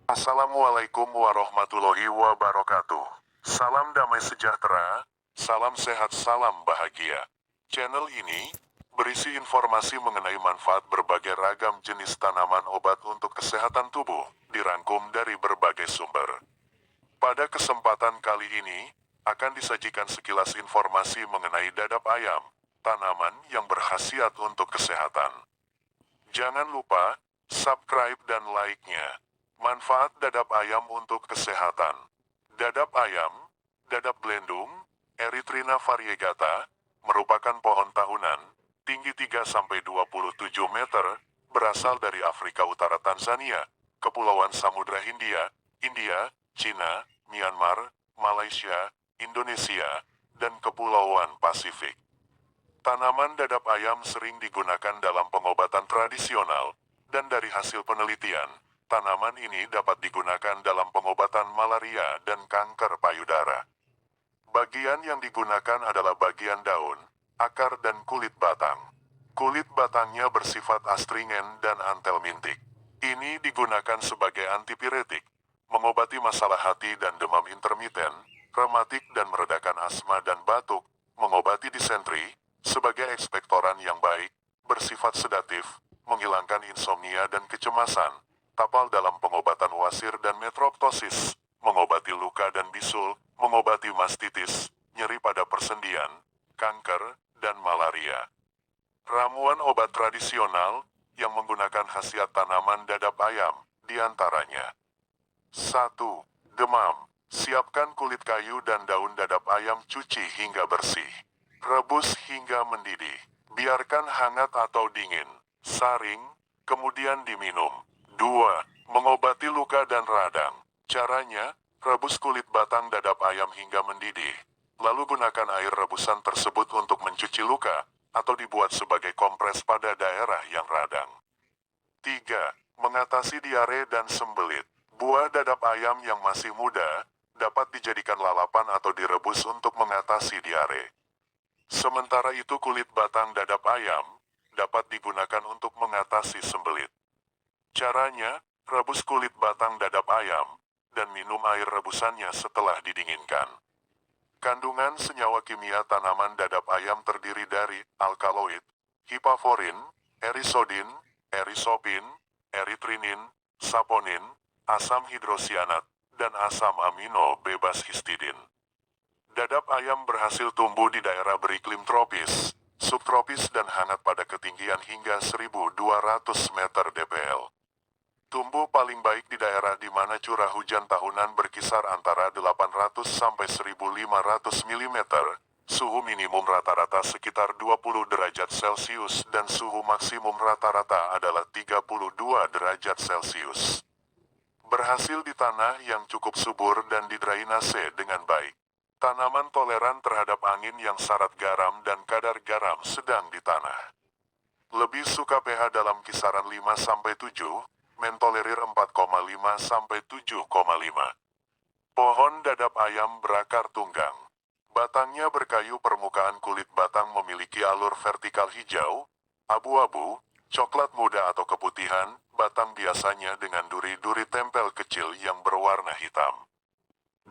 Assalamualaikum warahmatullahi wabarakatuh. Salam damai sejahtera, salam sehat, salam bahagia. Channel ini berisi informasi mengenai manfaat berbagai ragam jenis tanaman obat untuk kesehatan tubuh, dirangkum dari berbagai sumber. Pada kesempatan kali ini, akan disajikan sekilas informasi mengenai dadap ayam, tanaman yang berkhasiat untuk kesehatan. Jangan lupa subscribe dan like-nya. Manfaat dadap ayam untuk kesehatan. Dadap ayam, dadap glendung, Erythrina variegata, merupakan pohon tahunan, tinggi 3-27 meter, berasal dari Afrika Utara, Tanzania, Kepulauan Samudra Hindia, India, Cina, Myanmar, Malaysia, Indonesia, dan Kepulauan Pasifik. Tanaman dadap ayam sering digunakan dalam pengobatan tradisional, dan dari hasil penelitian, tanaman ini dapat digunakan dalam pengobatan malaria dan kanker payudara. Bagian yang digunakan adalah bagian daun, akar dan kulit batang. Kulit batangnya bersifat astringen dan antelmintik. Ini digunakan sebagai antipiretik, mengobati masalah hati dan demam intermiten, rematik dan meredakan asma dan batuk, mengobati disentri, sebagai ekspektoran yang baik, bersifat sedatif, menghilangkan insomnia dan kecemasan, tapal dalam pengobatan wasir dan metroptosis, mengobati luka dan bisul, mengobati mastitis, nyeri pada persendian, kanker, dan malaria. Ramuan obat tradisional yang menggunakan khasiat tanaman dadap ayam, diantaranya 1. Demam. Siapkan kulit kayu dan daun dadap ayam, cuci hingga bersih. Rebus hingga mendidih. Biarkan hangat atau dingin. Saring, kemudian diminum. 2. Mengobati luka dan radang. Caranya, rebus kulit batang dadap ayam hingga mendidih. Lalu gunakan air rebusan tersebut untuk mencuci luka, atau dibuat sebagai kompres pada daerah yang radang. 3. Mengatasi diare dan sembelit. Buah dadap ayam yang masih muda dapat dijadikan lalapan atau direbus untuk mengatasi diare. Sementara itu kulit batang dadap ayam dapat digunakan untuk mengatasi sembelit. Caranya, rebus kulit batang dadap ayam dan minum air rebusannya setelah didinginkan. Kandungan senyawa kimia tanaman dadap ayam terdiri dari alkaloid, hipavorin, erisodin, erisopin, eritrinin, saponin, asam hidrosianat, dan asam amino bebas histidin. Dadap ayam berhasil tumbuh di daerah beriklim tropis, subtropis dan hangat pada ketinggian hingga 1.200 meter dpl. Tumbuh paling baik di daerah di mana curah hujan tahunan berkisar antara 800 sampai 1.500 mm, suhu minimum rata-rata sekitar 20 derajat Celcius dan suhu maksimum rata-rata adalah 32 derajat Celcius. Berhasil di tanah yang cukup subur dan didrainase dengan baik. Tanaman toleran terhadap angin yang syarat garam dan kadar garam sedang di tanah. Lebih suka pH dalam kisaran 5-7, mentolerir 4,5-7,5. Pohon dadap ayam berakar tunggang. Batangnya berkayu, permukaan kulit batang memiliki alur vertikal hijau, abu-abu, coklat muda atau keputihan, batang biasanya dengan duri-duri tempel kecil yang berwarna hitam.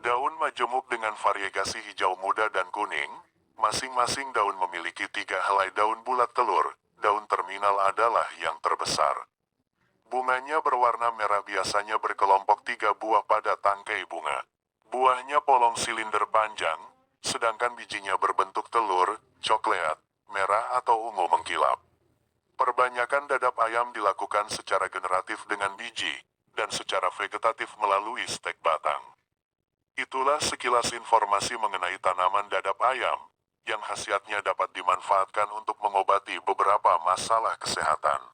Daun majemuk dengan variegasi hijau muda dan kuning, masing-masing daun memiliki 3 helai daun bulat telur, daun terminal adalah yang terbesar. Bunganya berwarna merah, biasanya berkelompok 3 buah pada tangkai bunga. Buahnya polong silinder panjang, sedangkan bijinya berbentuk telur, coklat, merah atau ungu mengkilap. Perbanyakan dadap ayam dilakukan secara generatif dengan biji, dan secara vegetatif melalui stek batang. Itulah sekilas informasi mengenai tanaman dadap ayam, yang khasiatnya dapat dimanfaatkan untuk mengobati beberapa masalah kesehatan.